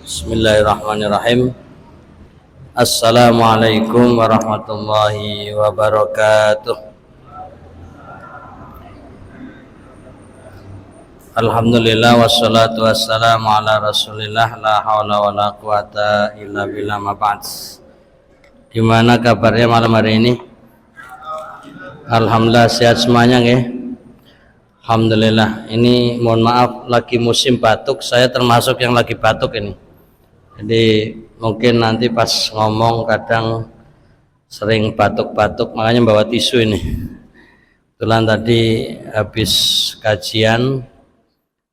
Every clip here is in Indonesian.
Bismillahirrahmanirrahim. Assalamualaikum warahmatullahi wabarakatuh. Alhamdulillah wassalatu wassalamu ala rasulillah, la hawla wa la quwata illa billah, ma ba'd. Gimana kabarnya malam hari ini? Alhamdulillah sehat semuanya nggih. Alhamdulillah. Ini mohon maaf lagi musim batuk, saya termasuk yang lagi batuk ini. Jadi mungkin nanti pas ngomong kadang sering batuk-batuk, makanya bawa tisu ini. Kebetulan tadi habis kajian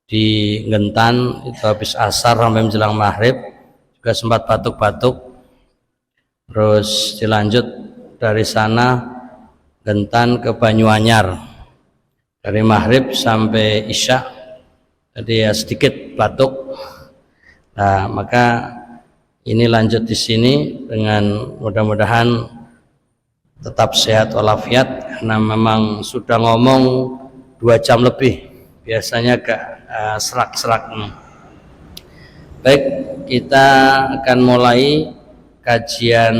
di Gentan, itu habis asar sampai menjelang maghrib, juga sempat batuk-batuk. Terus dilanjut dari sana Gentan ke Banyuanyar, dari maghrib sampai isya, jadi ya sedikit batuk. Nah, maka ini lanjut di sini dengan mudah-mudahan tetap sehat walafiat, karena memang sudah ngomong 2 jam lebih, biasanya agak serak-serak. Baik, kita akan mulai kajian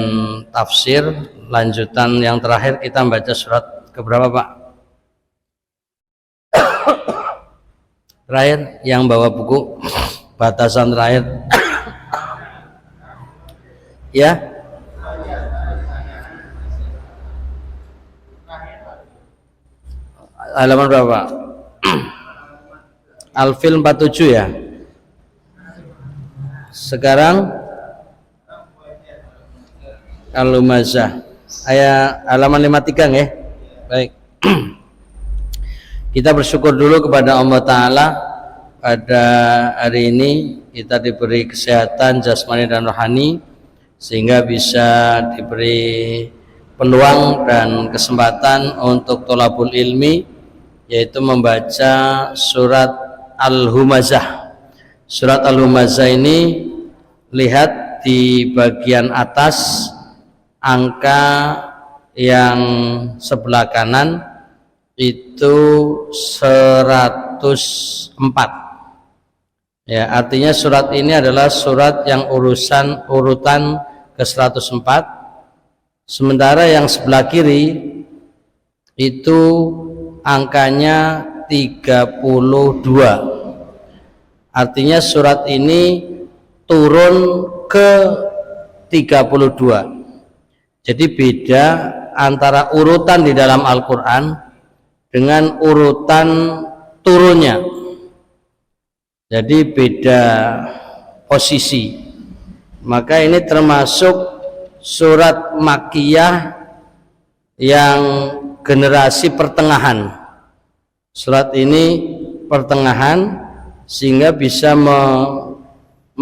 tafsir lanjutan yang terakhir. Kita membaca surat keberapa, Pak? Terakhir yang bawa buku batasan terakhir. Ya, halaman berapa? Al-Fil 47 ya. Sekarang Al-Humazah ayat halaman 53 nggih. Baik. Kita bersyukur dulu kepada Allah Ta'ala. Pada hari ini kita diberi kesehatan jasmani dan rohani, sehingga bisa diberi peluang dan kesempatan untuk tholabul ilmi, yaitu membaca surat Al-Humazah. Surat Al-Humazah ini, lihat di bagian atas angka yang sebelah kanan itu 104. Ya, artinya surat ini adalah surat yang urutan ke-104. Sementara yang sebelah kiri itu angkanya 32. Artinya surat ini turun ke 32. Jadi beda antara urutan di dalam Al-Quran dengan urutan turunnya. Jadi beda posisi. Maka ini termasuk surat Makkiyah yang generasi pertengahan. Surat ini pertengahan, sehingga bisa memahami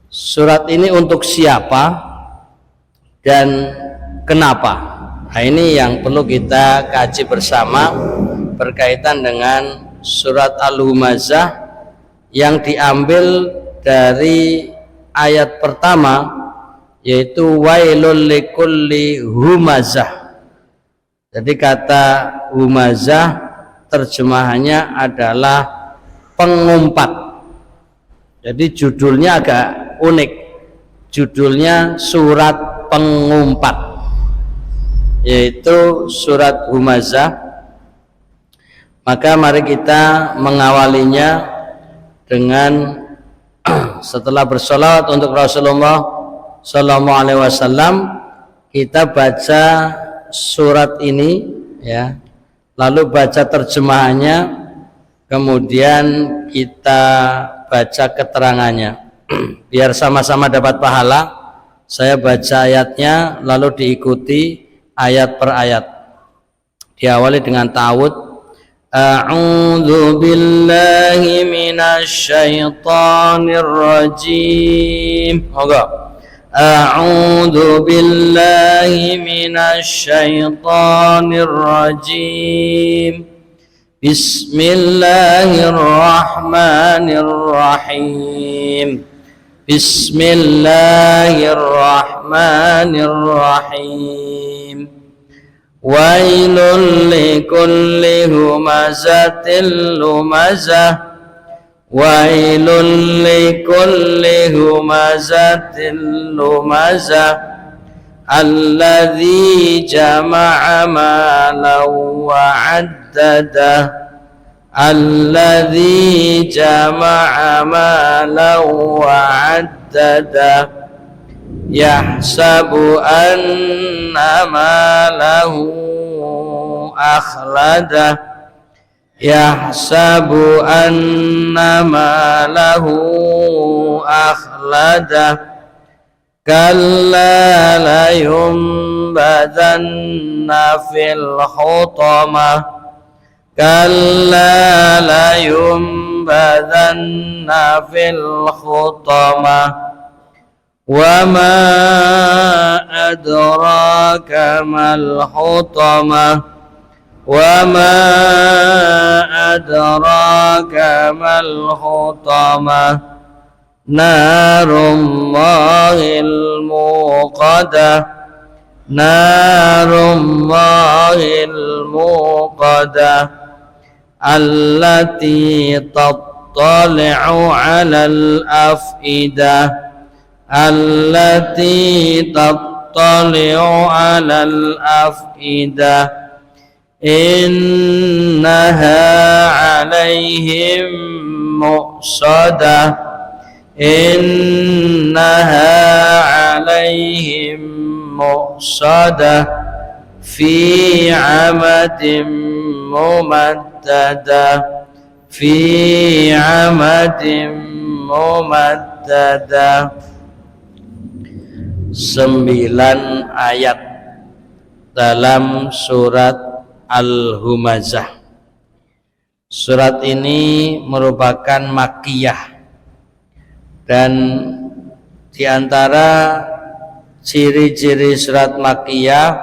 surat ini untuk siapa dan kenapa. Nah, ini yang perlu kita kaji bersama berkaitan dengan surat Al-Humazah yang diambil dari ayat pertama, yaitu wailul likulli humazah. Jadi kata humazah terjemahannya adalah pengumpat. Jadi judulnya agak unik, judulnya surat pengumpat, yaitu surat Humazah. Maka mari kita mengawalinya dengan setelah bersolawat untuk Rasulullah Sallallahu Alaihi Wasallam, kita baca surat ini, ya, lalu baca terjemahannya, kemudian kita baca keterangannya, biar sama-sama dapat pahala. Saya baca ayatnya, lalu diikuti ayat per ayat. Diawali dengan ta'awudz. A'udzu billahi minasy syaithanir rajim. Moga. A'udzu billahi minasy syaithanir rajim. Bismillahirrahmanirrahim. Bismillahirrahmanirrahim. Wailul likulli humazatil lumazah. wailul likulli humazatil lumazah alladzi jama'a malan wa 'addadah alladzi jama'a malan wa 'addadah yahsabu anna malahu akhladah yahsabu anna malahu akhladah kalla la yumbadanna fil hutamah kalla la yumbadanna fil hutamah wa ma adraka mal hutamah wa ma adraka mal hutamah narullahil muqadah narullahil muqadah allati tattali'u 'alal afidah allati tattali'u 'alal afidah innaha 'alaihim mu'sadah innaha 'alaihim mu'sadah fi 'amadin mumaddadah fi 'amadin mumaddadah. 9 ayat dalam surat Al-Humazah. Surat ini merupakan makkiyah dan di antara ciri-ciri surat makkiyah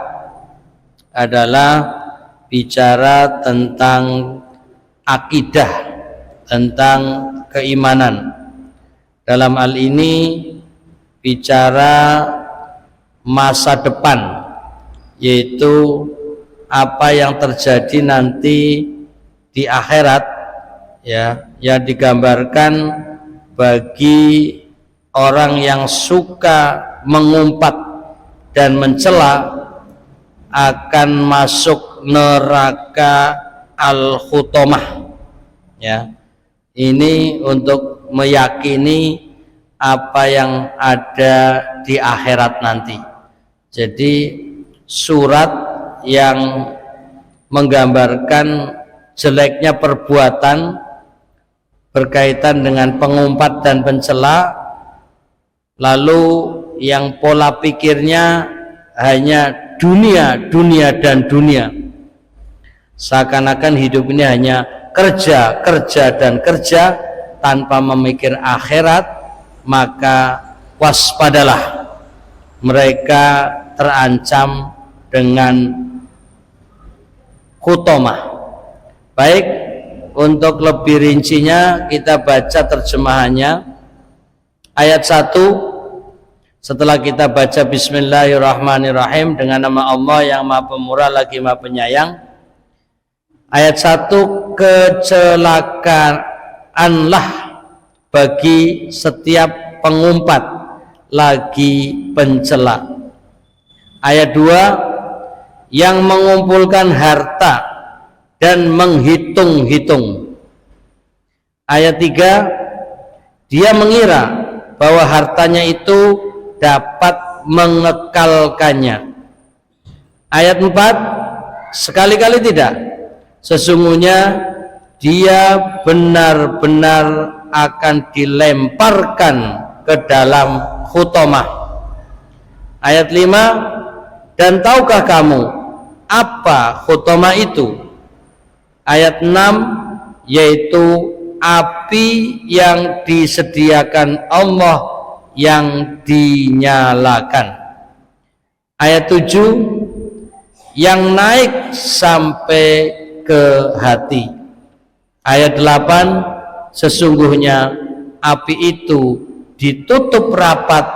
adalah bicara tentang akidah, tentang keimanan. Dalam hal ini bicara masa depan, yaitu apa yang terjadi nanti di akhirat, ya, yang digambarkan bagi orang yang suka mengumpat dan mencela akan masuk neraka al-hutamah. Ya, ini untuk meyakini apa yang ada di akhirat nanti. Jadi surat yang menggambarkan jeleknya perbuatan berkaitan dengan pengumpat dan pencela, lalu yang pola pikirnya hanya dunia, dunia dan dunia, seakan-akan hidup ini hanya kerja, kerja dan kerja tanpa memikir akhirat, maka waspadalah, mereka terancam dengan hutomah. Baik, untuk lebih rincinya kita baca terjemahannya. Ayat 1, setelah kita baca Bismillahirrahmanirrahim, dengan nama Allah yang Maha Pemurah lagi Maha Penyayang. Ayat 1, kecelakaanlah bagi setiap pengumpat lagi pencela. Ayat 2, yang mengumpulkan harta dan menghitung-hitung. Ayat 3, dia mengira bahwa hartanya itu dapat mengekalkannya. Ayat 4, sekali-kali tidak, sesungguhnya dia benar-benar akan dilemparkan ke dalam hutomah. Ayat 5, dan tahukah kamu apa hutomah itu? Ayat 6, yaitu api yang disediakan Allah yang dinyalakan. Ayat 7, yang naik sampai ke hati. Ayat 8, sesungguhnya api itu ditutup rapat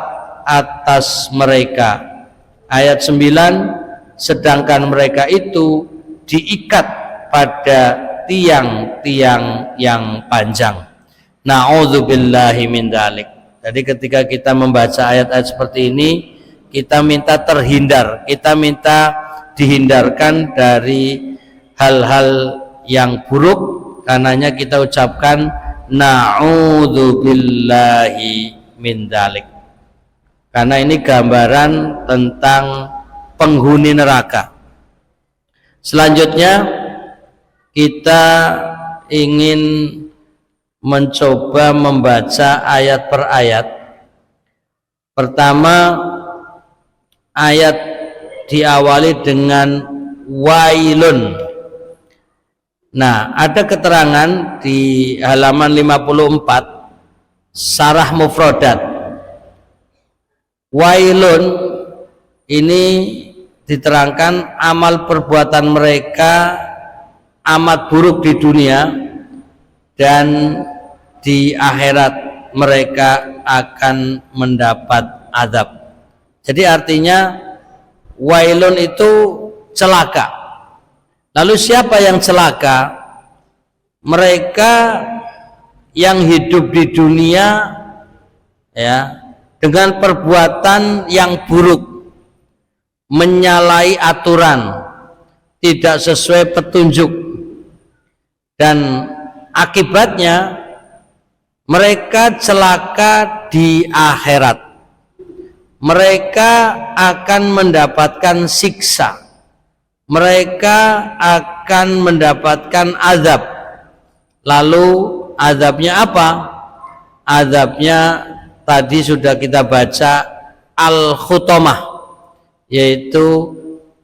atas mereka. Ayat 9, sedangkan mereka itu diikat pada tiang-tiang yang panjang. Na'udzubillahi min dzalik. Jadi ketika kita membaca ayat-ayat seperti ini, kita minta terhindar, kita minta dihindarkan dari hal-hal yang buruk. Karenanya kita ucapkan na'udzubillahi min dzalik. Karena ini gambaran tentang penghuni neraka. Selanjutnya kita ingin mencoba membaca ayat per ayat. Pertama, ayat diawali dengan wailun. Nah, ada keterangan di halaman 54 Sarah Mufradat. Wailun ini diterangkan amal perbuatan mereka amat buruk di dunia, dan di akhirat mereka akan mendapat azab. Jadi artinya wailun itu celaka. Lalu siapa yang celaka? Mereka yang hidup di dunia ya dengan perbuatan yang buruk, menyalahi aturan, tidak sesuai petunjuk, dan akibatnya mereka celaka di akhirat. Mereka akan mendapatkan siksa, mereka akan mendapatkan azab. Lalu azabnya apa? Azabnya tadi sudah kita baca, al-khutamah, yaitu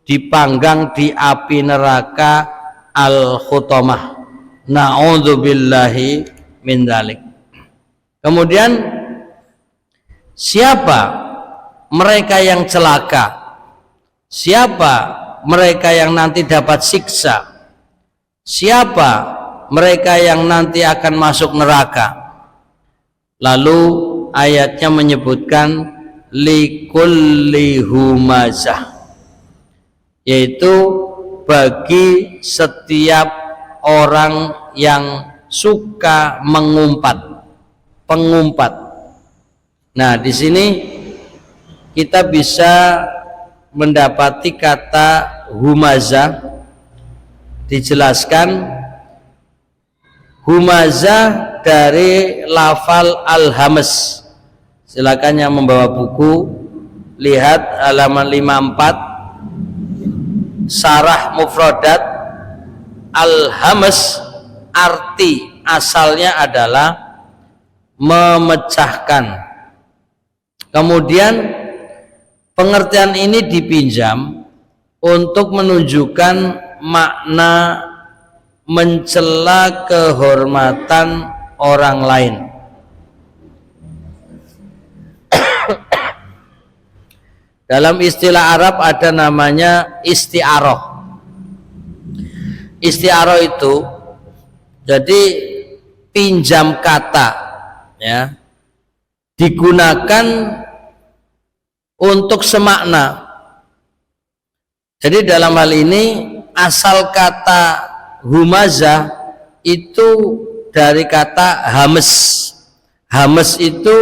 dipanggang di api neraka al-khutamah. Na'udzubillahi min dzalik. Kemudian siapa mereka yang celaka? Siapa mereka yang nanti dapat siksa? Siapa mereka yang nanti akan masuk neraka? Lalu ayatnya menyebutkan likulli humazah, yaitu bagi setiap orang yang suka pengumpat. Nah, di sini kita bisa mendapati kata humazah. Dijelaskan humazah dari lafal al-hamas. Silakan yang membawa buku lihat halaman 54 Sarah Mufradat. Al-hamas arti asalnya adalah memecahkan. Kemudian pengertian ini dipinjam untuk menunjukkan makna mencela kehormatan orang lain. Dalam istilah Arab ada namanya isti'arah. Isti'arah itu jadi pinjam kata, ya, digunakan untuk semakna. Jadi dalam hal ini asal kata humazah itu dari kata hames. Hames itu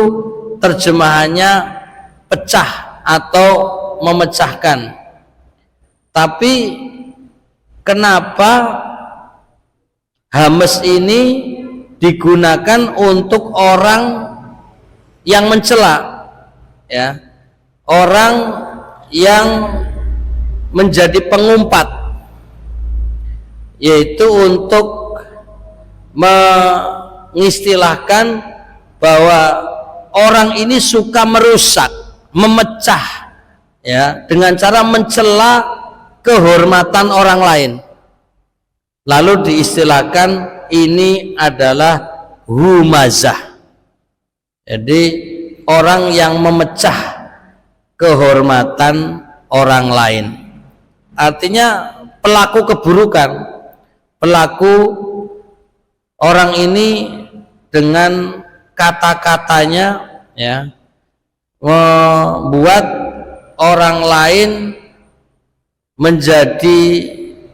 terjemahannya pecah atau memecahkan. Tapi kenapa hames ini digunakan untuk orang yang mencela, ya, orang yang menjadi pengumpat, yaitu untuk mengistilahkan bahwa orang ini suka merusak, memecah, ya, dengan cara mencela kehormatan orang lain. Lalu diistilahkan ini adalah humazah. Jadi orang yang memecah kehormatan orang lain. Artinya pelaku keburukan, pelaku orang ini dengan kata-katanya, ya, membuat orang lain menjadi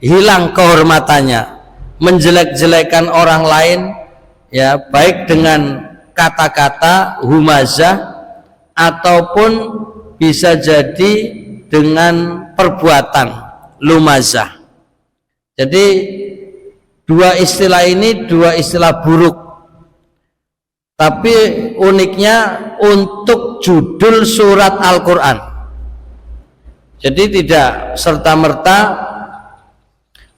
hilang kehormatannya, menjelek-jelekan orang lain, ya, baik dengan kata-kata humazah ataupun bisa jadi dengan perbuatan lumazah. Jadi dua istilah ini dua istilah buruk, tapi uniknya untuk judul surat Al-Quran. Jadi tidak serta-merta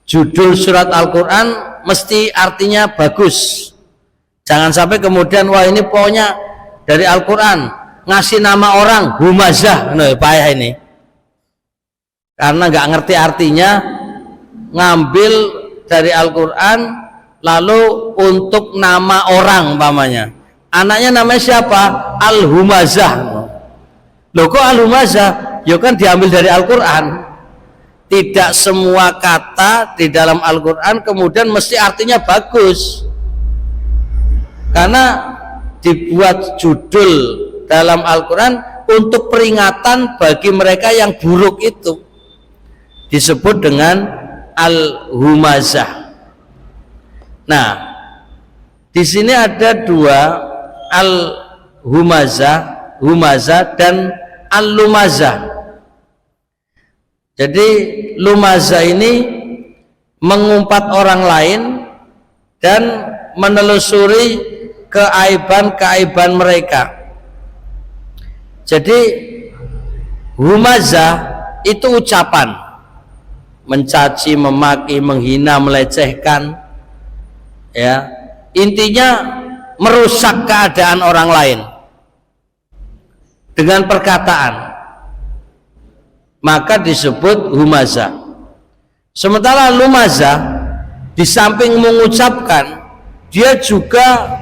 judul surat Al-Quran mesti artinya bagus. Jangan sampai kemudian wah ini pokoknya dari Al-Quran ngasih nama orang humazah, nah payah ini, karena nggak ngerti artinya, ngambil dari Al-Quran lalu untuk nama orang umpamanya. Anaknya namanya siapa? Al-Humazah. Loh kok Al-Humazah? Ya kan diambil dari Al-Quran. Tidak semua kata di dalam Al-Quran kemudian mesti artinya bagus, karena dibuat judul dalam Al-Quran untuk peringatan bagi mereka yang buruk itu, disebut dengan Al-Humazah. Nah, di sini ada dua, Al-Humazah dan Al-Lumazah. Jadi lumazah ini mengumpat orang lain dan menelusuri keaiban-keaiban mereka. Jadi humazah itu ucapan mencaci, memaki, menghina, melecehkan, ya, intinya merusak keadaan orang lain dengan perkataan, maka disebut humazah. Sementara lumazah di samping mengucapkan, dia juga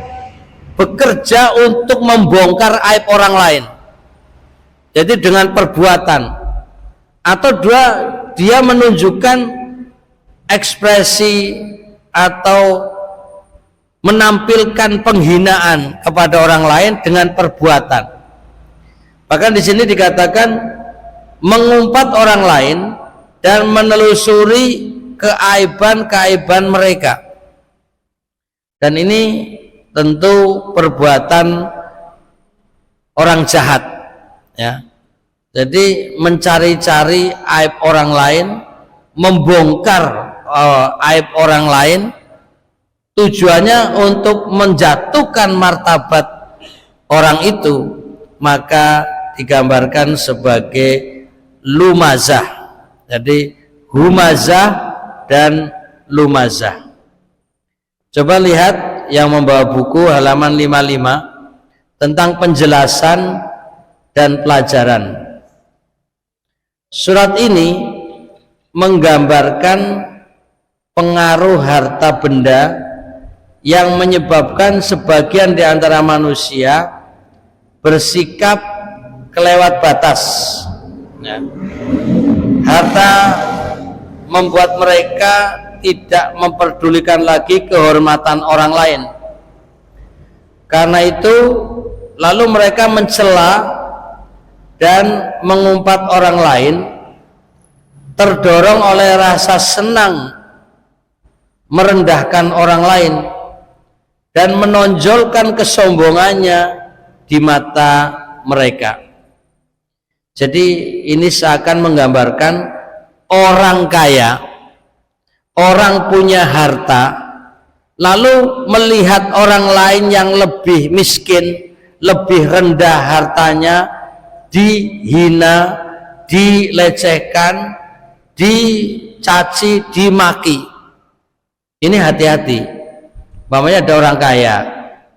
bekerja untuk membongkar aib orang lain. Jadi dengan perbuatan, atau dia menunjukkan ekspresi atau menampilkan penghinaan kepada orang lain dengan perbuatan. Bahkan di sini dikatakan mengumpat orang lain dan menelusuri keaiban-keaiban mereka. Dan ini tentu perbuatan orang jahat, ya. Jadi mencari-cari aib orang lain, membongkar aib orang lain, tujuannya untuk menjatuhkan martabat orang itu, maka digambarkan sebagai lumazah. Jadi humazah dan lumazah. Coba lihat yang membawa buku halaman 55 tentang penjelasan dan pelajaran. Surat ini menggambarkan pengaruh harta benda yang menyebabkan sebagian di antara manusia bersikap kelewat batas, ya. Harta membuat mereka tidak memperdulikan lagi kehormatan orang lain. Karena itu lalu mereka mencela dan mengumpat orang lain, terdorong oleh rasa senang merendahkan orang lain dan menonjolkan kesombongannya di mata mereka. Jadi ini seakan menggambarkan orang kaya, orang punya harta, lalu melihat orang lain yang lebih miskin, lebih rendah hartanya, dihina, dilecehkan, dicaci, dimaki. Ini hati-hati. Umpamanya ada orang kaya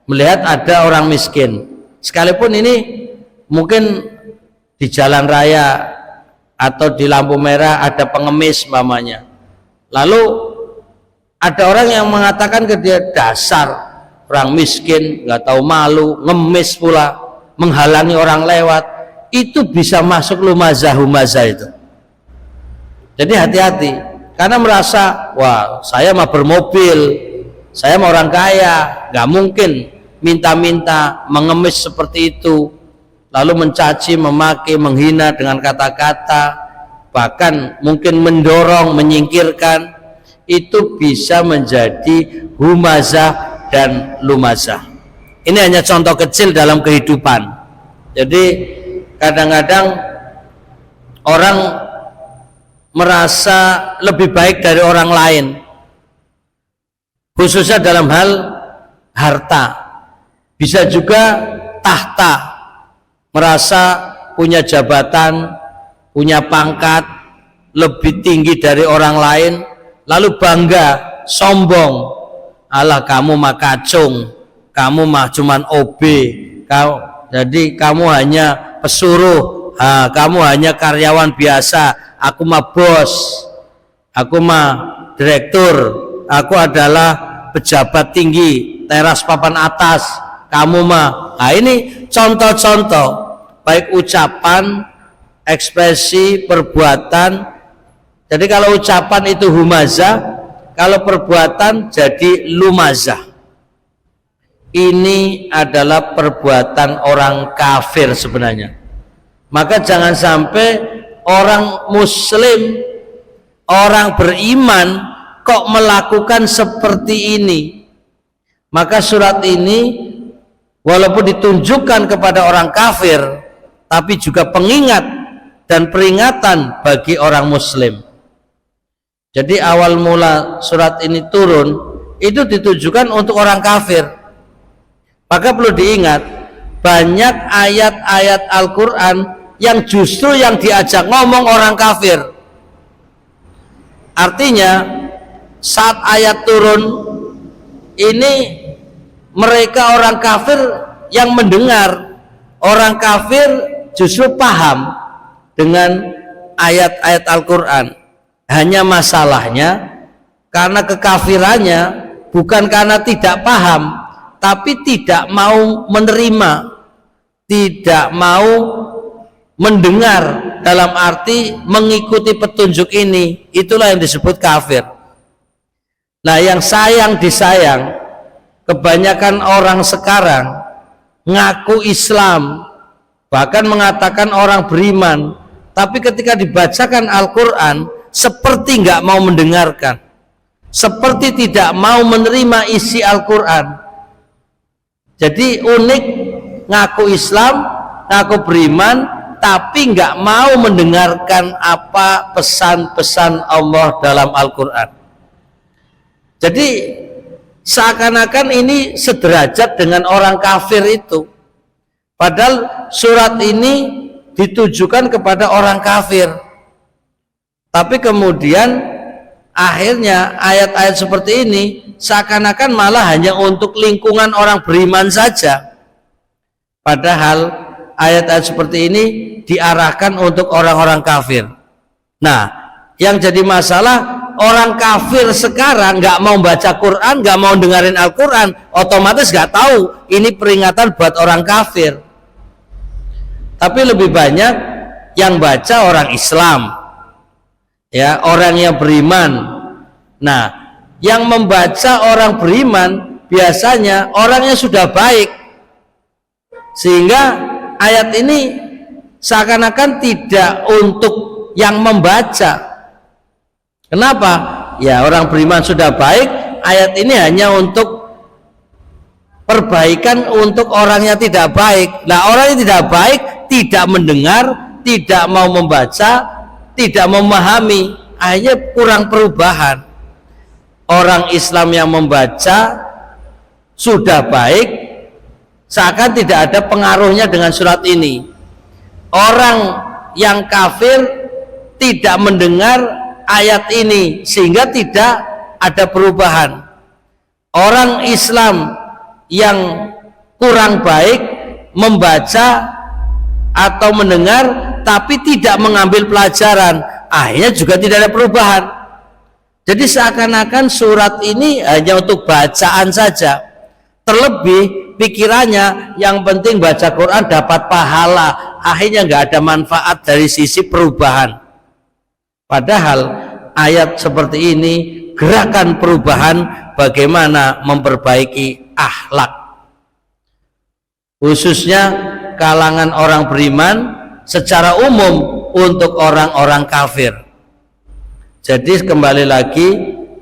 melihat ada orang miskin, sekalipun ini mungkin di jalan raya atau di lampu merah ada pengemis umpamanya, lalu ada orang yang mengatakan ke dia, dasar orang miskin, nggak tahu malu, ngemis pula, menghalangi orang lewat, itu bisa masuk lumazah humazah itu. Jadi hati-hati, karena merasa wah saya mah bermobil, saya mah orang kaya, nggak mungkin minta-minta, mengemis seperti itu, lalu mencaci, memaki, menghina dengan kata-kata, bahkan mungkin mendorong, menyingkirkan, itu bisa menjadi humazah dan lumazah. Ini hanya contoh kecil dalam kehidupan. Jadi kadang-kadang orang merasa lebih baik dari orang lain, khususnya dalam hal harta, bisa juga tahta, merasa punya jabatan, punya pangkat lebih tinggi dari orang lain, lalu bangga, sombong, alah kamu mah kacung, kamu mah cuman OB, jadi kamu hanya pesuruh, kamu hanya karyawan biasa, aku mah bos, aku mah direktur, aku adalah pejabat tinggi, teras papan atas, kamu mah. Nah, ini contoh-contoh baik ucapan, ekspresi, perbuatan. Jadi kalau ucapan itu humazah, kalau perbuatan jadi lumazah. Ini adalah perbuatan orang kafir sebenarnya. Maka jangan sampai orang muslim, orang beriman kok melakukan seperti ini. Maka surat ini walaupun ditunjukkan kepada orang kafir, tapi juga pengingat dan peringatan bagi orang muslim. Jadi awal mula surat ini turun itu ditujukan untuk orang kafir. Maka perlu diingat, banyak ayat-ayat Al-Quran yang justru yang diajak ngomong orang kafir. Artinya saat ayat turun ini mereka orang kafir yang mendengar, orang kafir justru paham dengan ayat-ayat Al-Quran. Hanya masalahnya karena kekafirannya bukan karena tidak paham, tapi tidak mau menerima, tidak mau mendengar, dalam arti mengikuti petunjuk ini. Itulah yang disebut kafir. Nah, yang sayang disayang, kebanyakan orang sekarang ngaku Islam, bahkan mengatakan orang beriman, tapi ketika dibacakan Al-Quran seperti nggak mau mendengarkan, seperti tidak mau menerima isi Al-Quran. Jadi unik, ngaku Islam, ngaku beriman, tapi nggak mau mendengarkan apa pesan-pesan Allah dalam Al-Quran. Jadi seakan-akan ini sederajat dengan orang kafir itu, padahal surat ini ditujukan kepada orang kafir. Tapi kemudian akhirnya ayat-ayat seperti ini seakan-akan malah hanya untuk lingkungan orang beriman saja, padahal ayat-ayat seperti ini diarahkan untuk orang-orang kafir. Nah, yang jadi masalah, orang kafir sekarang nggak mau baca Quran, nggak mau dengerin Al-Quran, otomatis nggak tahu ini peringatan buat orang kafir. Tapi lebih banyak yang baca orang Islam, ya, orang yang beriman. Nah, yang membaca orang beriman biasanya orangnya sudah baik, sehingga ayat ini seakan-akan tidak untuk yang membaca. Kenapa? Ya, orang beriman sudah baik, ayat ini hanya untuk perbaikan untuk orang yang tidak baik. Nah, orang yang tidak baik tidak mendengar, tidak mau membaca, tidak memahami, akhirnya kurang perubahan. Orang Islam yang membaca sudah baik, seakan tidak ada pengaruhnya dengan surat ini. Orang yang kafir tidak mendengar ayat ini, sehingga tidak ada perubahan. Orang Islam yang kurang baik membaca atau mendengar tapi tidak mengambil pelajaran, akhirnya juga tidak ada perubahan. Jadi seakan-akan surat ini hanya untuk bacaan saja, terlebih pikirannya yang penting baca Quran dapat pahala, akhirnya nggak ada manfaat dari sisi perubahan. Padahal ayat seperti ini gerakan perubahan bagaimana memperbaiki akhlak, khususnya kalangan orang beriman, secara umum untuk orang-orang kafir. Jadi kembali lagi,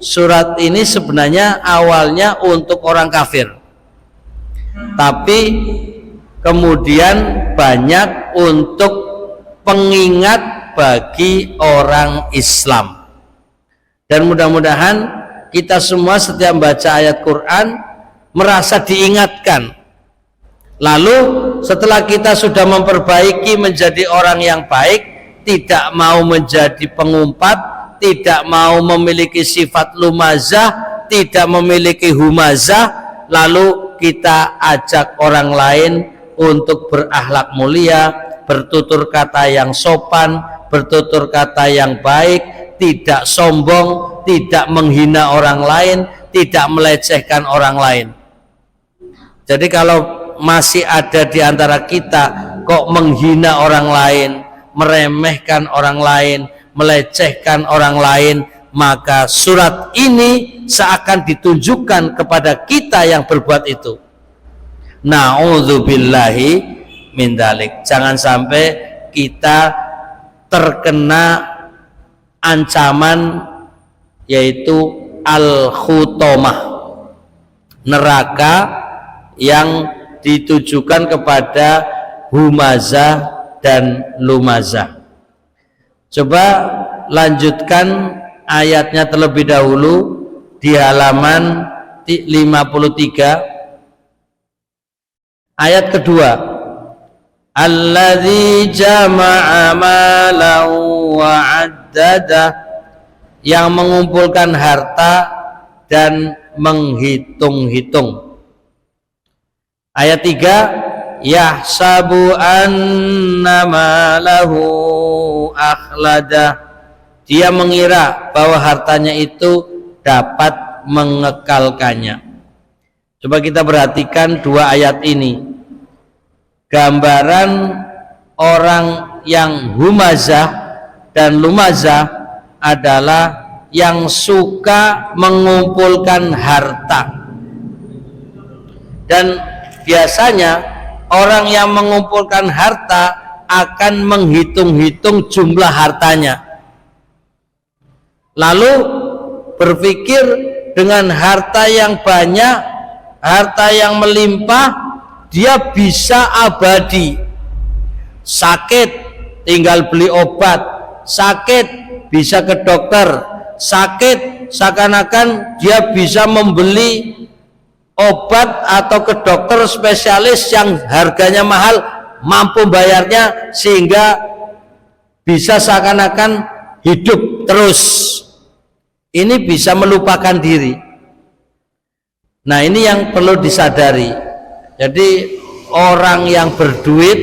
surat ini sebenarnya awalnya untuk orang kafir, tapi kemudian banyak untuk pengingat bagi orang Islam. Dan mudah-mudahan kita semua setiap baca ayat Quran merasa diingatkan. Lalu setelah kita sudah memperbaiki menjadi orang yang baik, tidak mau menjadi pengumpat, tidak mau memiliki sifat lumazah, tidak memiliki humazah, lalu kita ajak orang lain untuk berakhlak mulia, bertutur kata yang sopan, bertutur kata yang baik, tidak sombong, tidak menghina orang lain, tidak melecehkan orang lain. Jadi kalau masih ada di antara kita kok menghina orang lain, meremehkan orang lain, melecehkan orang lain, maka surat ini seakan ditunjukkan kepada kita yang berbuat itu. Na'udzubillahi min dzalik. Jangan sampai kita terkena ancaman yaitu al-khutomah, neraka yang ditujukan kepada humazah dan lumazah. Coba lanjutkan ayatnya terlebih dahulu di halaman 53. Ayat kedua, alladzi jama'a malan wa 'addada, yang mengumpulkan harta dan menghitung-hitung. Ayat 3, yahsabu anna malahu akhlada, dia mengira bahwa hartanya itu dapat mengekalkannya. Coba kita perhatikan dua ayat ini. Gambaran orang yang humazah dan lumazah adalah yang suka mengumpulkan harta. Dan biasanya orang yang mengumpulkan harta akan menghitung-hitung jumlah hartanya, lalu berpikir dengan harta yang banyak, harta yang melimpah, dia bisa abadi. Sakit tinggal beli obat, sakit bisa ke dokter, sakit seakan-akan dia bisa membeli obat atau ke dokter spesialis yang harganya mahal, mampu bayarnya, sehingga bisa seakan-akan hidup terus. Ini bisa melupakan diri. Nah, ini yang perlu disadari. Jadi orang yang berduit,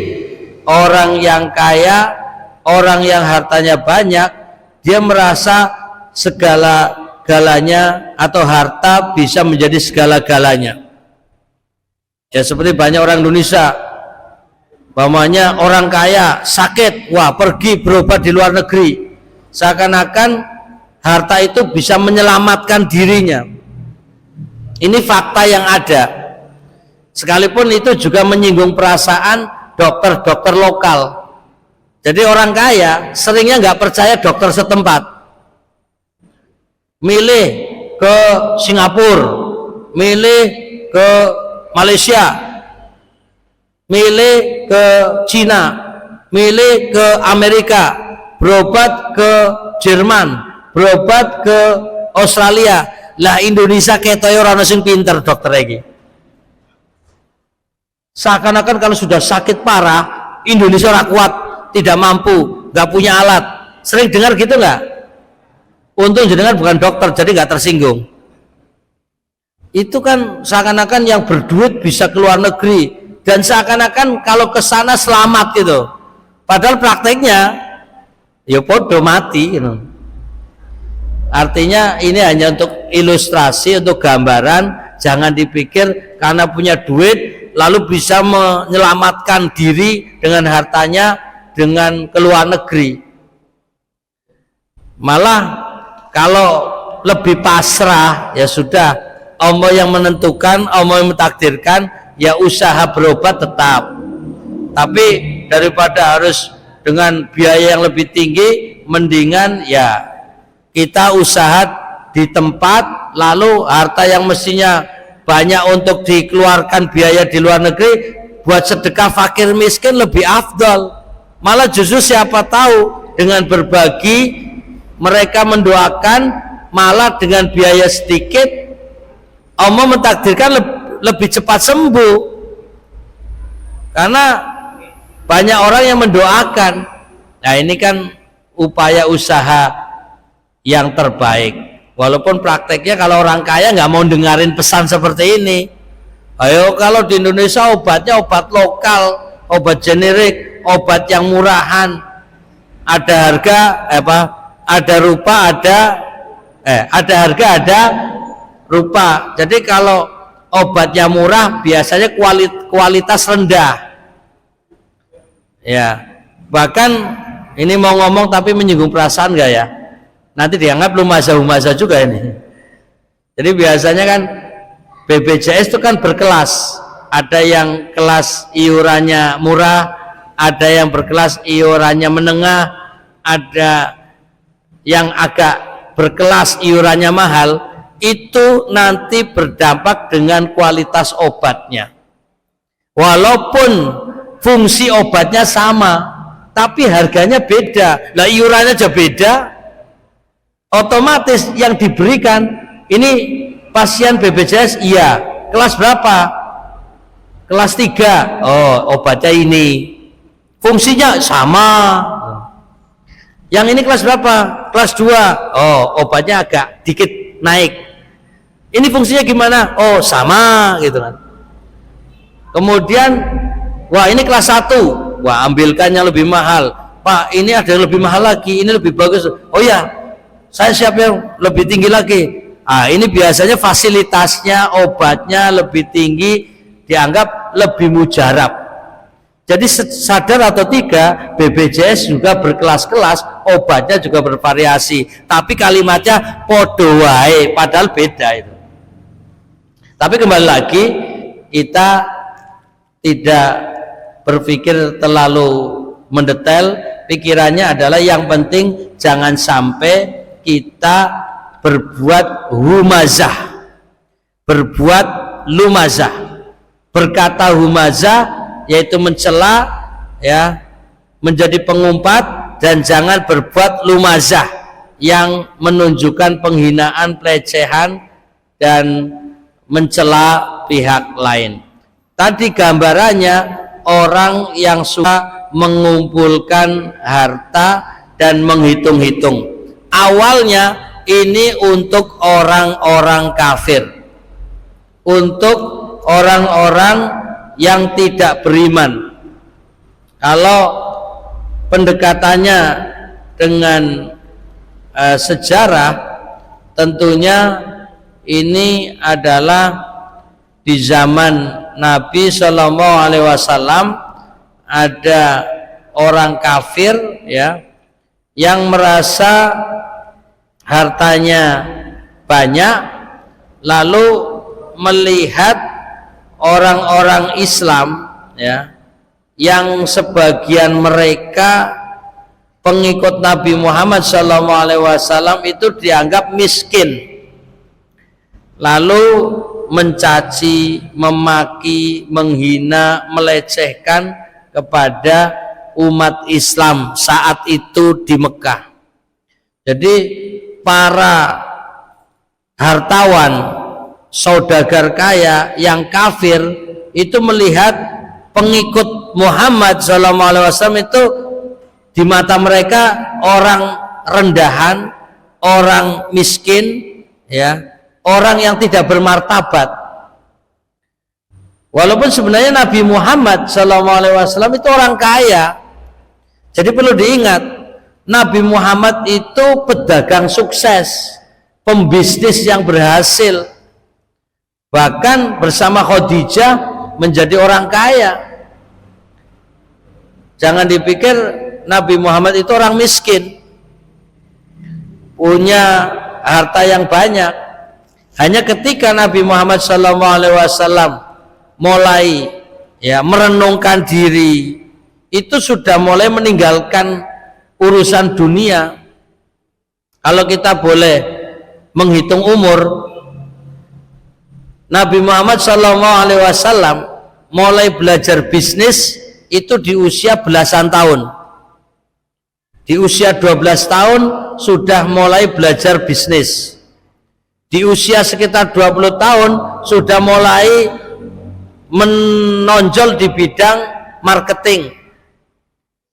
orang yang kaya, orang yang hartanya banyak, dia merasa segala-galanya atau harta bisa menjadi segala-galanya. Ya seperti banyak orang Indonesia, umpamanya orang kaya sakit, wah pergi berobat di luar negeri, seakan-akan harta itu bisa menyelamatkan dirinya. Ini fakta yang ada. Sekalipun itu juga menyinggung perasaan dokter-dokter lokal. Jadi orang kaya seringnya nggak percaya dokter setempat, milih ke Singapura, milih ke Malaysia, milih ke Cina, milih ke Amerika, berobat ke Jerman, berobat ke Australia. Lah Indonesia ketoy ora ono sing pinter dokter iki. Seakan-akan kalau sudah sakit parah, Indonesia ora kuat, tidak mampu, nggak punya alat. Sering dengar gitu nggak? Untung jenengan bukan dokter, jadi nggak tersinggung. Itu kan seakan-akan yang berduit bisa ke luar negeri, dan seakan-akan kalau ke sana selamat gitu. Padahal prakteknya ya podo mati gitu. Artinya ini hanya untuk ilustrasi, untuk gambaran. Jangan dipikir karena punya duit lalu bisa menyelamatkan diri dengan hartanya dengan ke luar negeri. Malah kalau lebih pasrah, ya sudah, Allah yang menentukan, Allah yang mentakdirkan, ya usaha berobat tetap. Tapi daripada harus dengan biaya yang lebih tinggi, mendingan ya kita usaha di tempat, lalu harta yang mestinya banyak untuk dikeluarkan biaya di luar negeri buat sedekah fakir miskin lebih afdal. Malah justru siapa tahu dengan berbagi mereka mendoakan, malah dengan biaya sedikit Allah mentakdirkan lebih cepat sembuh, karena banyak orang yang mendoakan. Nah ini kan upaya usaha yang terbaik. Walaupun prakteknya kalau orang kaya nggak mau dengerin pesan seperti ini. Ayo, kalau di Indonesia obatnya obat lokal, obat generik, obat yang murahan, ada harga ada rupa, ada harga, ada rupa. Jadi kalau obatnya murah biasanya kualitas rendah. Ya, bahkan ini mau ngomong tapi menyinggung perasaan nggak ya? Nanti dianggap lumazah juga ini. Jadi biasanya kan BPJS itu kan berkelas, ada yang kelas iurannya murah, ada yang berkelas iurannya menengah, ada yang agak berkelas iurannya mahal. Itu nanti berdampak dengan kualitas obatnya. Walaupun fungsi obatnya sama, tapi harganya beda. Nah iurannya aja beda, otomatis yang diberikan ini pasien BPJS, iya, kelas berapa? Kelas 3. Oh, obatnya ini, fungsinya sama. Yang ini kelas berapa? Kelas 2. Oh, obatnya agak dikit naik. Ini fungsinya gimana? Oh, sama gitu kan. Kemudian wah ini kelas 1. Wah, ambilkan yang lebih mahal. Pak, ini ada yang lebih mahal lagi, ini lebih bagus. Oh ya, saya siap yang lebih tinggi lagi. Ini biasanya fasilitasnya, obatnya lebih tinggi, dianggap lebih mujarab. Jadi sadar atau tidak, BPJS juga berkelas-kelas, obatnya juga bervariasi, tapi kalimatnya podo wae, padahal beda itu. Tapi kembali lagi, kita tidak berpikir terlalu mendetail, pikirannya adalah yang penting jangan sampai kita berbuat humazah, berbuat lumazah. Berkata humazah yaitu mencela, ya, menjadi pengumpat, dan jangan berbuat lumazah yang menunjukkan penghinaan, pelecehan, dan mencela pihak lain. Tadi gambarannya orang yang suka mengumpulkan harta dan menghitung-hitung. Awalnya ini untuk orang-orang kafir, untuk orang-orang yang tidak beriman. Kalau pendekatannya dengan sejarah, tentunya ini adalah di zaman Nabi Shallallahu Alaihi Wasallam ada orang kafir, ya, yang merasa hartanya banyak, lalu melihat orang-orang Islam, ya, yang sebagian mereka pengikut Nabi Muhammad SAW itu dianggap miskin, lalu mencaci, memaki, menghina, melecehkan kepada umat Islam saat itu di Mekah. Jadi para hartawan, saudagar kaya yang kafir itu melihat pengikut Muhammad SAW itu di mata mereka orang rendahan, orang miskin, ya, orang yang tidak bermartabat. Walaupun sebenarnya Nabi Muhammad SAW itu orang kaya. Jadi perlu diingat, Nabi Muhammad itu pedagang sukses, pembisnis yang berhasil, bahkan bersama Khadijah menjadi orang kaya. Jangan dipikir Nabi Muhammad itu orang miskin, punya harta yang banyak. Hanya ketika Nabi Muhammad SAW mulai, ya, merenungkan diri, itu sudah mulai meninggalkan urusan dunia. Kalau kita boleh menghitung umur, Nabi Muhammad SAW mulai belajar bisnis itu di usia belasan tahun. Di usia 12 tahun sudah mulai belajar bisnis. Di usia sekitar 20 tahun sudah mulai menonjol di bidang marketing.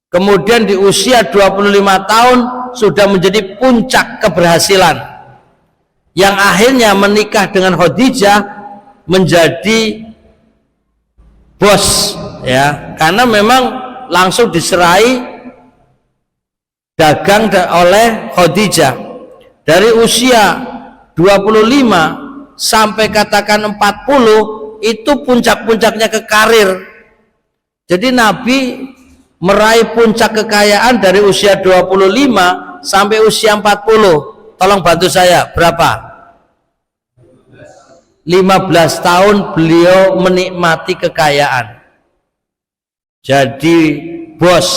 Kemudian di usia 25 tahun sudah menjadi puncak keberhasilan, yang akhirnya menikah dengan Khadijah, menjadi bos, ya, karena memang langsung diserai dagang oleh Khadijah. Dari usia 25 sampai katakan 40 itu puncak-puncaknya ke karir. Jadi Nabi meraih puncak kekayaan dari usia 25 sampai usia 40. Tolong bantu saya, berapa? 15 tahun beliau menikmati kekayaan, jadi bos,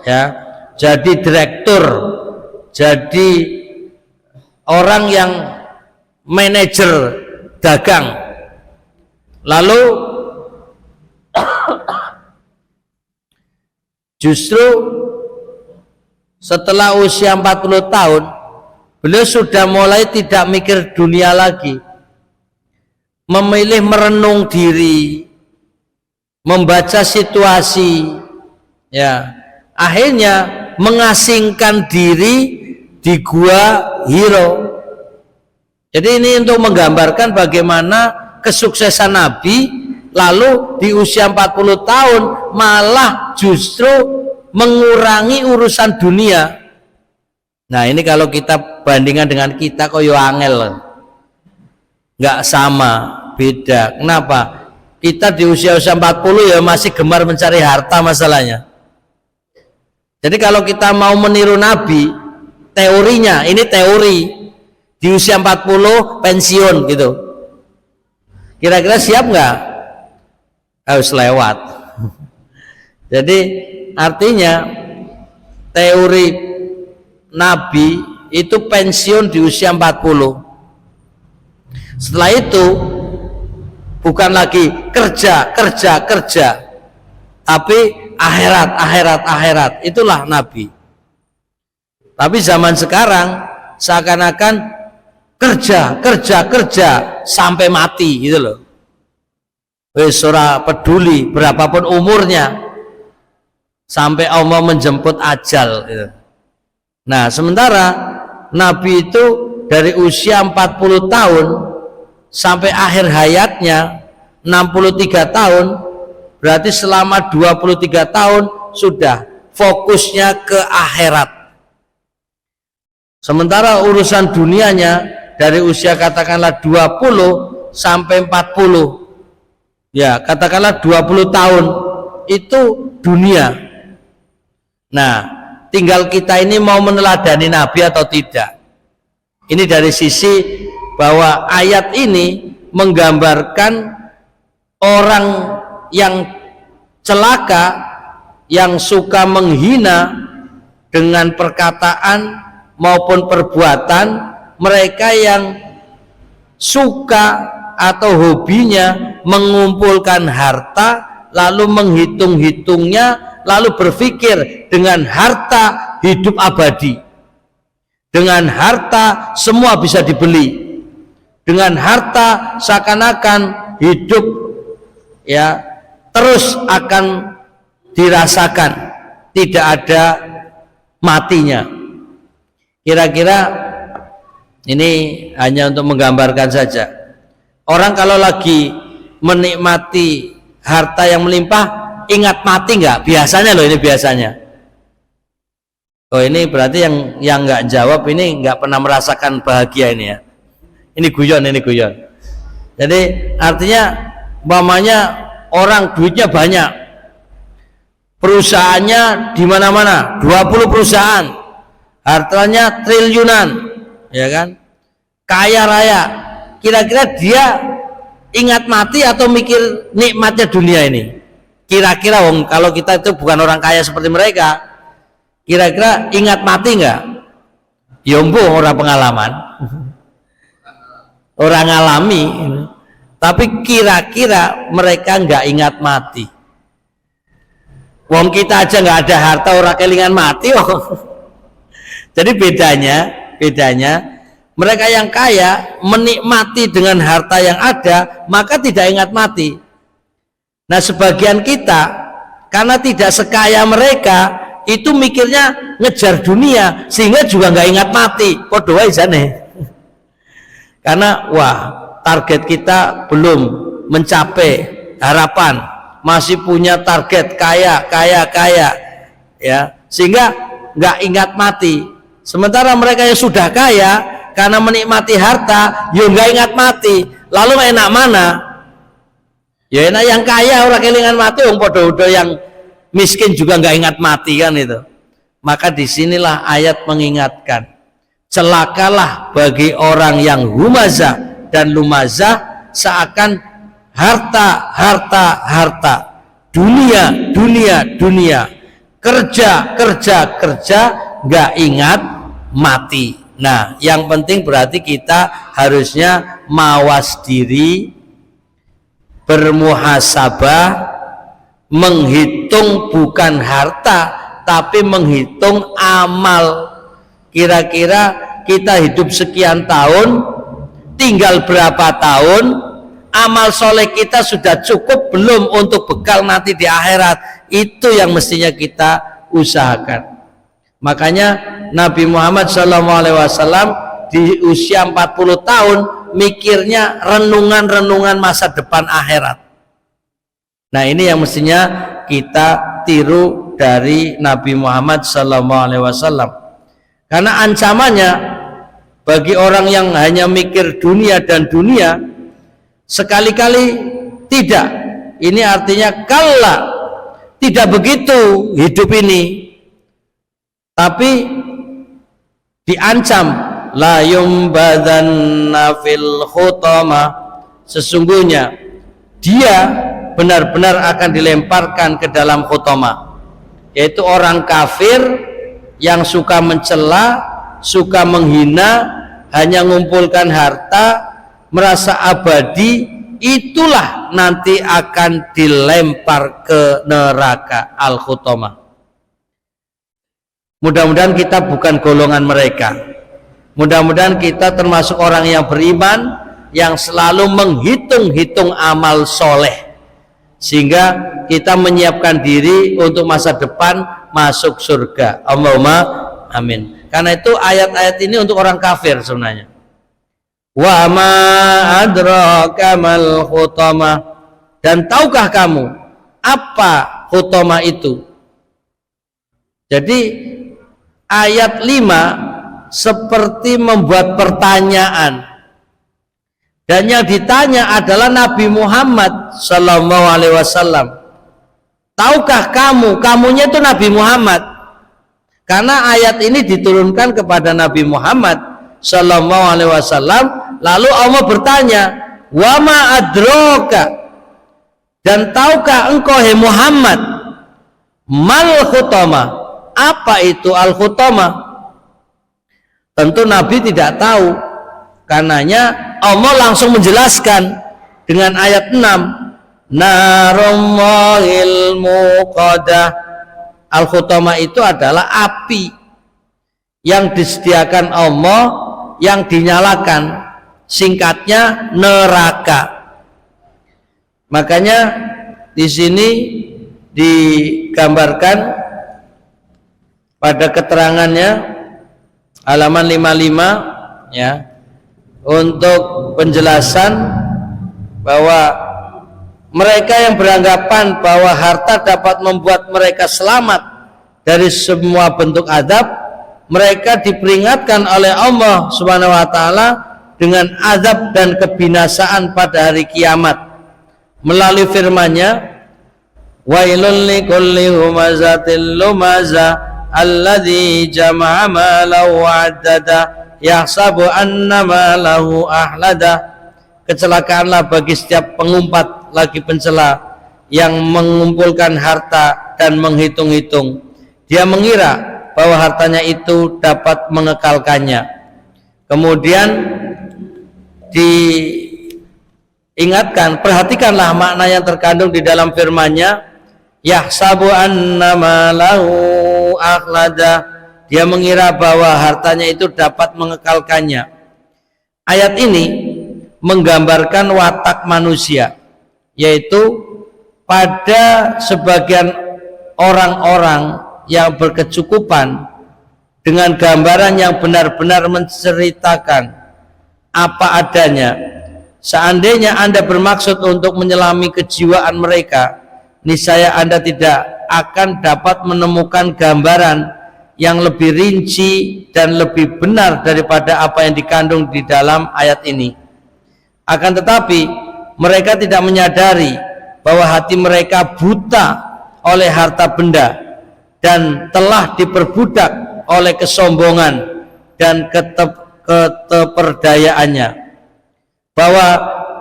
ya, jadi direktur, jadi orang yang manajer dagang. Lalu justru setelah usia 40 tahun beliau sudah mulai tidak mikir dunia lagi, memilih merenung diri, membaca situasi, ya, akhirnya mengasingkan diri di Gua Hiro. Jadi ini untuk menggambarkan bagaimana kesuksesan Nabi, lalu di usia 40 tahun malah justru mengurangi urusan dunia. Nah ini kalau kita bandingkan dengan kita kok yo angel, nggak sama, beda. Kenapa? Kita di usia-usia 40 ya masih gemar mencari harta masalahnya. Jadi kalau kita mau meniru Nabi, teorinya, ini teori, di usia 40 pensiun gitu, kira-kira siap nggak? Harus lewat. Jadi artinya teori Nabi itu pensiun di usia 40. Setelah itu bukan lagi kerja, tapi akhirat. Itulah Nabi. Tapi zaman sekarang seakan-akan kerja sampai mati gitu loh. Wes ora peduli berapapun umurnya, sampai Allah menjemput ajal gitu. Nah sementara Nabi itu dari usia 40 tahun sampai akhir hayatnya 63 tahun, berarti selama 23 tahun sudah fokusnya ke akhirat. Sementara urusan dunianya dari usia katakanlah 20 sampai 40, ya katakanlah 20 tahun itu dunia. Nah tinggal kita ini mau meneladani Nabi atau tidak. Ini dari sisi bahwa ayat ini menggambarkan orang yang celaka, yang suka menghina dengan perkataan maupun perbuatan, mereka yang suka atau hobinya mengumpulkan harta lalu menghitung-hitungnya, lalu berpikir dengan harta hidup abadi, dengan harta semua bisa dibeli, dengan harta seakan-akan hidup ya terus akan dirasakan, tidak ada matinya. Kira-kira ini hanya untuk menggambarkan saja. Orang kalau lagi menikmati harta yang melimpah ingat mati nggak? Biasanya loh, ini biasanya. Oh ini berarti yang nggak jawab ini nggak pernah merasakan bahagia ini ya. Ini guyon. Jadi artinya umpamanya orang duitnya banyak, perusahaannya di mana-mana, 20 perusahaan, hartanya triliunan, ya kan, kaya raya. Kira-kira dia ingat mati atau mikir nikmatnya dunia ini? Kira-kira kalau kita itu bukan orang kaya seperti mereka, kira-kira ingat mati nggak? Yombo orang pengalaman. orang alami, tapi kira-kira mereka nggak ingat mati. Wong kita aja nggak ada harta, orang kelingan mati. Jadi bedanya mereka yang kaya menikmati dengan harta yang ada, maka tidak ingat mati. Nah, sebagian kita karena tidak sekaya mereka, itu mikirnya ngejar dunia sehingga juga nggak ingat mati. Podo wae jane. Karena wah, target kita belum mencapai harapan, masih punya target kaya ya, sehingga nggak ingat mati. Sementara mereka yang sudah kaya karena menikmati harta, ya nggak ingat mati. Lalu enak mana? Ya enak yang kaya orang kelingan mati, wong podo-podo yang miskin juga nggak ingat mati kan itu. Maka disinilah ayat mengingatkan, celakalah bagi orang yang humazah dan lumazah, seakan harta, dunia, kerja, nggak ingat mati. Nah, yang penting berarti kita harusnya mawas diri, bermuhasabah, menghitung bukan harta tapi menghitung amal. Kira-kira kita hidup sekian tahun, tinggal berapa tahun, amal soleh kita sudah cukup belum untuk bekal nanti di akhirat. Itu yang mestinya kita usahakan. Makanya Nabi Muhammad SAW di usia 40 tahun mikirnya renungan-renungan masa depan akhirat. Nah, ini yang mestinya kita tiru dari Nabi Muhammad SAW. Karena ancamannya bagi orang yang hanya mikir dunia dan dunia, sekali-kali tidak. Ini artinya kalla, tidak begitu hidup ini. Tapi diancam, la yumbadanna fil khutama, sesungguhnya dia benar-benar akan dilemparkan ke dalam khutama, yaitu orang kafir yang suka mencela, suka menghina, hanya mengumpulkan harta, merasa abadi, itulah nanti akan dilempar ke neraka al-khutama. Mudah-mudahan kita bukan golongan mereka. Mudah-mudahan kita termasuk orang yang beriman, yang selalu menghitung-hitung amal soleh, sehingga kita menyiapkan diri untuk masa depan masuk surga. Allahumma amin. Karena itu ayat-ayat ini untuk orang kafir sebenarnya. Wa ma adraka mal khutama, dan tahukah kamu apa khutama itu? Jadi ayat 5 seperti membuat pertanyaan, dan yang ditanya adalah Nabi Muhammad Sallallahu Alaihi Wasallam. Tahukah kamu? Kamunya itu Nabi Muhammad, karena ayat ini diturunkan kepada Nabi Muhammad Sallallahu Alaihi Wasallam. Lalu Allah bertanya, wa ma adroka, dan tahukah engkau hai Muhammad mal khutama, apa itu al khutama? Tentu Nabi tidak tahu, karenanya Allah langsung menjelaskan dengan ayat 6, narullahil muqadah. Al khutama itu adalah api yang disediakan Allah, yang dinyalakan, singkatnya neraka. Makanya di sini digambarkan pada keterangannya halaman 55 ya, untuk penjelasan bahwa mereka yang beranggapan bahwa harta dapat membuat mereka selamat dari semua bentuk azab, mereka diperingatkan oleh Allah Subhanahu wa taala dengan azab dan kebinasaan pada hari kiamat melalui firman-Nya, wailul likulli humazatil lumazah alladzi jama'a malahu wa'addada yahsabu anna malahu ahlada. Kecelakaanlah bagi setiap pengumpat lagi pencela yang mengumpulkan harta dan menghitung-hitung. Dia mengira bahwa hartanya itu dapat mengekalkannya. Kemudian diingatkan, perhatikanlah makna yang terkandung di dalam firman-Nya, yahsabu annama lahu akhlada, dia mengira bahwa hartanya itu dapat mengekalkannya. Ayat ini menggambarkan watak manusia, yaitu pada sebagian orang-orang yang berkecukupan dengan gambaran yang benar-benar menceritakan apa adanya. Seandainya Anda bermaksud untuk menyelami kejiwaan mereka, niscaya Anda tidak akan dapat menemukan gambaran yang lebih rinci dan lebih benar daripada apa yang dikandung di dalam ayat ini. Akan tetapi mereka tidak menyadari bahwa hati mereka buta oleh harta benda dan telah diperbudak oleh kesombongan dan keterperdayaannya, bahwa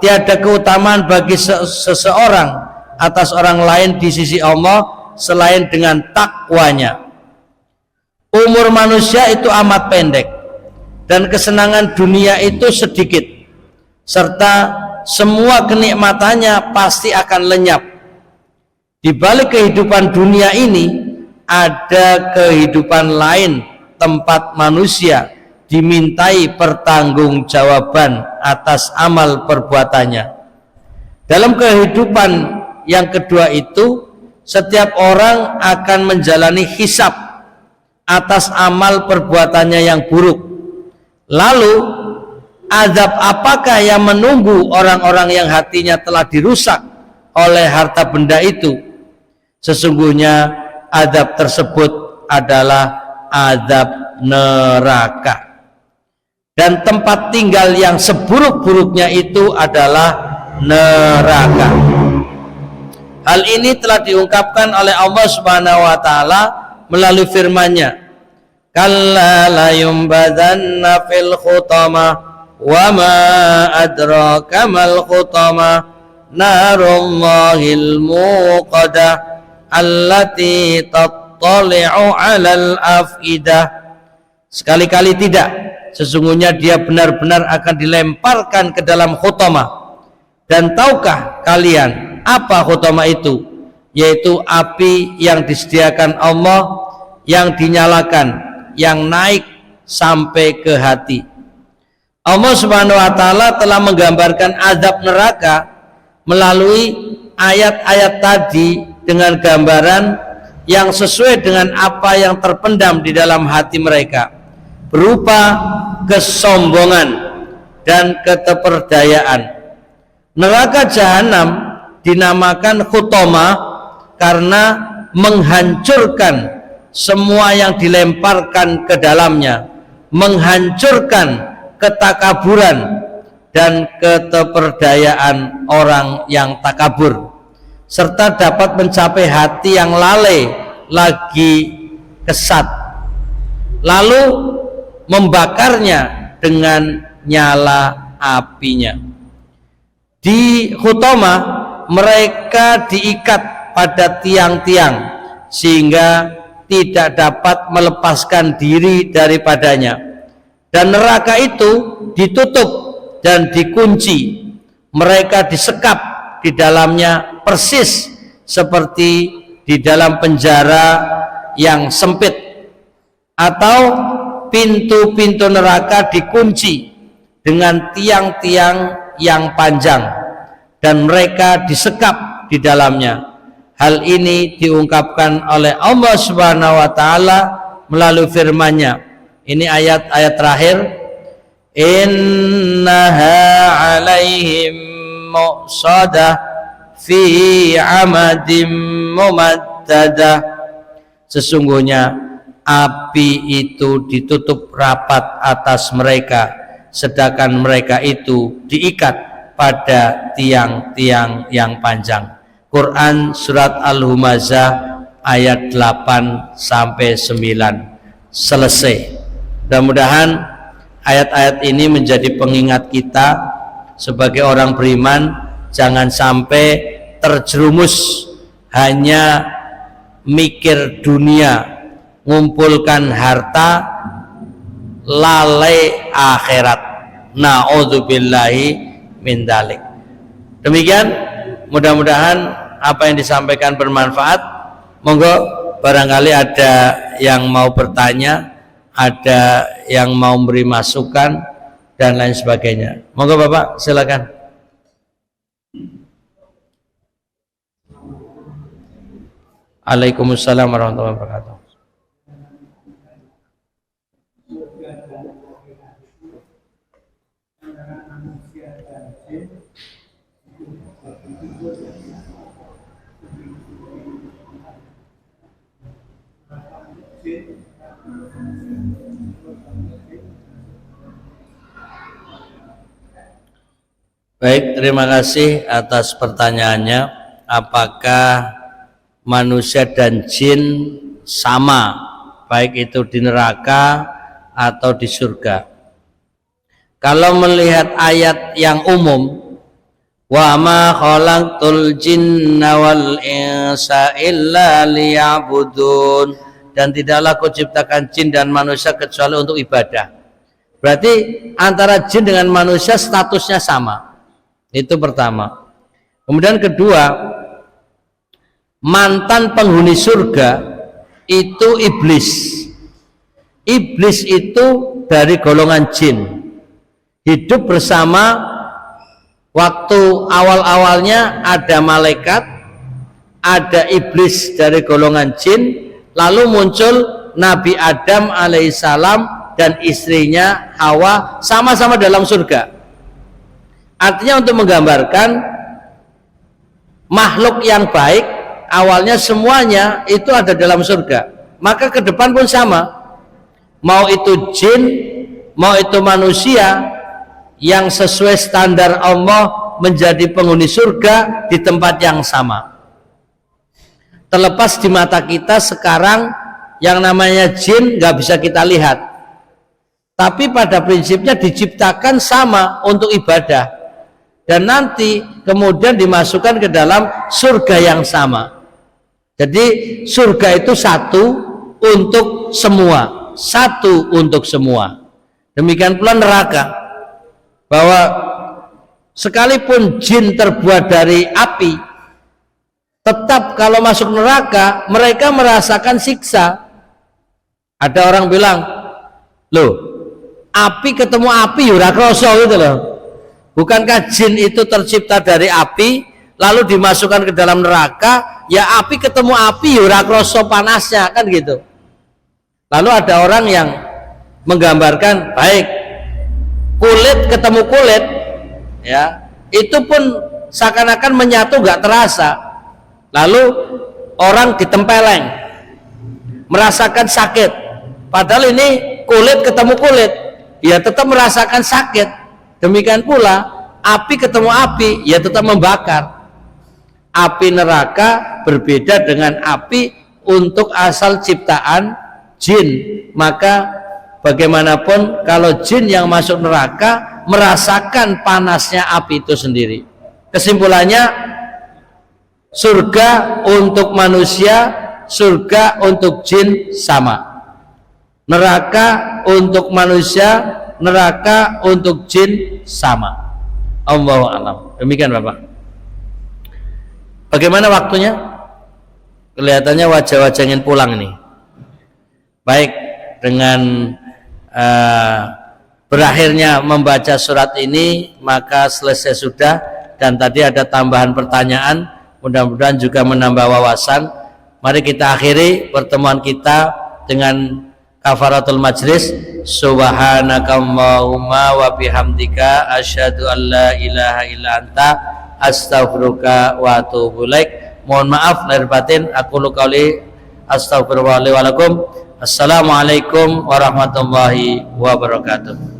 tiada keutamaan bagi seseorang atas orang lain di sisi Allah selain dengan takwanya. Umur manusia itu amat pendek dan kesenangan dunia itu sedikit, serta semua kenikmatannya pasti akan lenyap. Di balik kehidupan dunia ini ada kehidupan lain, tempat manusia dimintai pertanggungjawaban atas amal perbuatannya. Dalam kehidupan yang kedua itu, setiap orang akan menjalani hisab atas amal perbuatannya yang buruk. Lalu azab apakah yang menunggu orang-orang yang hatinya telah dirusak oleh harta benda itu? Sesungguhnya azab tersebut adalah azab neraka, dan tempat tinggal yang seburuk-buruknya itu adalah neraka. Hal ini telah diungkapkan oleh Allah Subhanahu wa taala melalui firman-Nya, kalla la yumbadanna fil khutama wa ma adraka mal khutama narullahil muqadah allati tattali'u 'alal afidah. Sekali-kali tidak, sesungguhnya dia benar-benar akan dilemparkan ke dalam khutama. Dan tahukah kalian apa khutama itu? Yaitu api yang disediakan Allah, yang dinyalakan, yang naik sampai ke hati. Allah Subhanahu wa taala telah menggambarkan azab neraka melalui ayat-ayat tadi dengan gambaran yang sesuai dengan apa yang terpendam di dalam hati mereka, berupa kesombongan dan keteperdayaan. Neraka jahanam dinamakan khutama karena menghancurkan semua yang dilemparkan ke dalamnya, menghancurkan ketakaburan dan keteperdayaan orang yang takabur, serta dapat mencapai hati yang lalai lagi kesat, lalu membakarnya dengan nyala apinya. Di khutama mereka diikat pada tiang-tiang sehingga tidak dapat melepaskan diri daripadanya, dan neraka itu ditutup dan dikunci. Mereka disekap di dalamnya persis seperti di dalam penjara yang sempit, atau pintu-pintu neraka dikunci dengan tiang-tiang yang panjang dan mereka disekap di dalamnya. Hal ini diungkapkan oleh Allah Subhanahu wa taala melalui firman-Nya. Ini ayat-ayat terakhir, innaha 'alaihim muqsadah fi 'amadim mumaddadah. Sesungguhnya api itu ditutup rapat atas mereka, sedangkan mereka itu diikat pada tiang-tiang yang panjang. Quran surat Al-Humazah ayat 8 sampai 9 selesai. Mudah-mudahan ayat-ayat ini menjadi pengingat kita sebagai orang beriman, jangan sampai terjerumus hanya mikir dunia, ngumpulkan harta, lalai akhirat. Na'udzubillahi min dzalik. Demikian, mudah-mudahan apa yang disampaikan bermanfaat. Monggo barangkali ada yang mau bertanya, ada yang mau memberi masukan dan lain sebagainya. Monggo Bapak, silakan. Waalaikumsalam warahmatullahi wabarakatuh. Baik, terima kasih atas pertanyaannya. Apakah manusia dan jin sama, baik itu di neraka atau di surga? Kalau melihat ayat yang umum, wa ma khalaqtul jinna wal insa illa liya'budun, dan tidaklah aku ciptakan jin dan manusia kecuali untuk ibadah. Berarti antara jin dengan manusia statusnya sama. Itu pertama. Kemudian kedua, mantan penghuni surga itu iblis. Iblis itu dari golongan jin, hidup bersama. Waktu awal-awalnya ada malaikat, ada iblis dari golongan jin, lalu muncul Nabi Adam alaihissalam dan istrinya Hawa sama-sama dalam surga. Artinya untuk menggambarkan makhluk yang baik awalnya semuanya itu ada dalam surga, maka ke depan pun sama, mau itu jin mau itu manusia yang sesuai standar Allah menjadi penghuni surga di tempat yang sama. Terlepas di mata kita sekarang yang namanya jin nggak bisa kita lihat, tapi pada prinsipnya diciptakan sama untuk ibadah dan nanti kemudian dimasukkan ke dalam surga yang sama. Jadi surga itu satu untuk semua, satu untuk semua. Demikian pula neraka, bahwa sekalipun jin terbuat dari api, tetap kalau masuk neraka mereka merasakan siksa. Ada orang bilang, loh api ketemu api ora kroso gitu loh. Bukankah jin itu tercipta dari api lalu dimasukkan ke dalam neraka, ya api ketemu api ora kroso panasnya kan gitu. Lalu ada orang yang menggambarkan, baik kulit ketemu kulit, ya itu pun seakan-akan menyatu nggak terasa. Lalu orang ditempeleng merasakan sakit, padahal ini kulit ketemu kulit, ya tetap merasakan sakit. Demikian pula api ketemu api, ya tetap membakar. Api neraka berbeda dengan api untuk asal ciptaan jin. Maka bagaimanapun kalau jin yang masuk neraka merasakan panasnya api itu sendiri. Kesimpulannya, surga untuk manusia, surga untuk jin sama. Neraka untuk manusia, neraka untuk jin sama. Allahu a'lam. Demikian Bapak. Bagaimana waktunya? Kelihatannya wajah-wajah ingin pulang nih. Baik, dengan berakhirnya membaca surat ini maka selesai sudah, dan tadi ada tambahan pertanyaan, mudah-mudahan juga menambah wawasan. Mari kita akhiri pertemuan kita dengan kafaratul majlis. Subhanakallahumma wa bihamdika asyhadu an la ilaha illa anta astaghfiruka wa atubu ilaik. Mohon maaf lahir batin, aku qouli astaghfirullah wa lakum. Assalamualaikum warahmatullahi wabarakatuh.